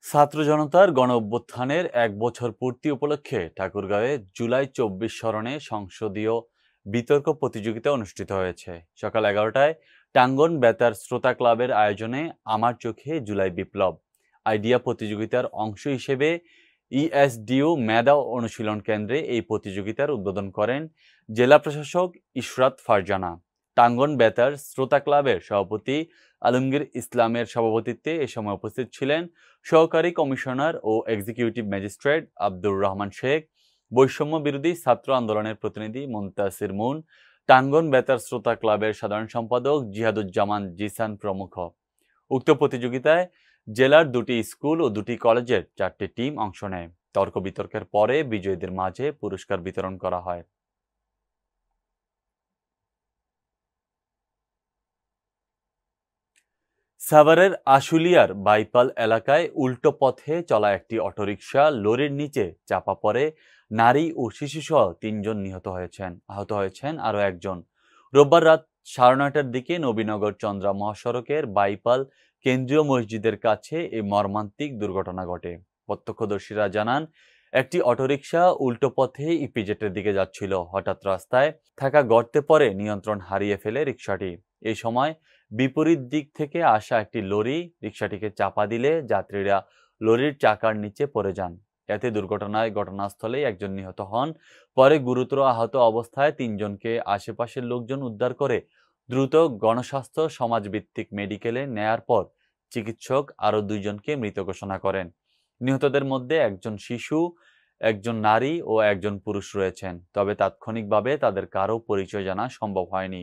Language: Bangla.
ছাত্র জনতার গণ-অভ্যুত্থানের ১ বছর পূর্তি উপলক্ষে ঠাকুরগাঁওয়ে জুলাই ২৪ স্মরণে সংসদীয় বিতর্ক প্রতিযোগিতা অনুষ্ঠিত হয়েছে। সকাল ১১টায় টাঙ্গন বেতার শ্রোতা ক্লাবের আয়োজনে আমার চোখে জুলাই বিপ্লব আইডিয়া প্রতিযোগিতার অংশ হিসেবে ইএসডিইউ মেধা অনুশীলন কেন্দ্রে এই প্রতিযোগিতার উদ্বোধন করেন জেলা প্রশাসক ইশরাত ফারজানা। টাঙ্গন বেতার শ্রোতা ক্লাবের সভাপতি আলমগীর ইসলামের সভাপতিত্বে এ সময় উপস্থিত ছিলেন সহকারী কমিশনার ও এক্সিকিউটিভ ম্যাজিস্ট্রেট আব্দুর রহমান শেখ, বৈষম্য বিরোধী ছাত্র আন্দোলনের প্রতিনিধি মুনতাসির মুন, টাঙ্গন বেতার শ্রোতা ক্লাবের সাধারণ সম্পাদক জিহাদুজ্জামান জিসান প্রমুখ। উক্ত প্রতিযোগিতায় জেলার ২টি স্কুল ও ২টি কলেজের ৪টি টিম অংশ নেয়। তর্ক বিতর্কের পরে বিজয়ীদের মাঝে পুরস্কার বিতরণ করা হয়। সাভারের আশুলিয়ার বাইপাল এলাকায় উল্টো পথে চলা একটি অটোরিকশা লরির নিচে চাপা পড়ে নারী ও শিশুসহ ৩ জন আহত হয়েছেন আরও একজন। রোববার রাত ৯:৩০টার দিকে নবীনগর চন্দ্রা মহাসড়কের বাইপাল কেন্দ্রীয় মসজিদের কাছে এই মর্মান্তিক দুর্ঘটনা ঘটে। প্রত্যক্ষদর্শীরা জানান, একটি অটোরিকশা উল্টো পথে ইপিজেটের দিকে যাচ্ছিল। হঠাৎ রাস্তায় থাকা গর্তে পড়ে নিয়ন্ত্রণ হারিয়ে ফেলে রিকশাটি। এই সময় বিপরীত দিক থেকে আসা একটি লরি রিকশাটিকে চাপা দিলে যাত্রীরা লরির চাকার নিচে পড়ে যান। এতে দুর্ঘটনায় ঘটনাস্থলেই একজন নিহত হন। পরে গুরুতর আহত অবস্থায় ৩ জনকে আশেপাশের লোকজন উদ্ধার করে দ্রুত গণস্বাস্থ্য সমাজভিত্তিক মেডিকেলে নেয়ার পর চিকিৎসক আরও ২ জনকে মৃত ঘোষণা করেন। নিহতদের মধ্যে একজন শিশু, একজন নারী ও একজন পুরুষ রয়েছেন। তবে তাৎক্ষণিকভাবে তাদের কারও পরিচয় জানা সম্ভব হয়নি।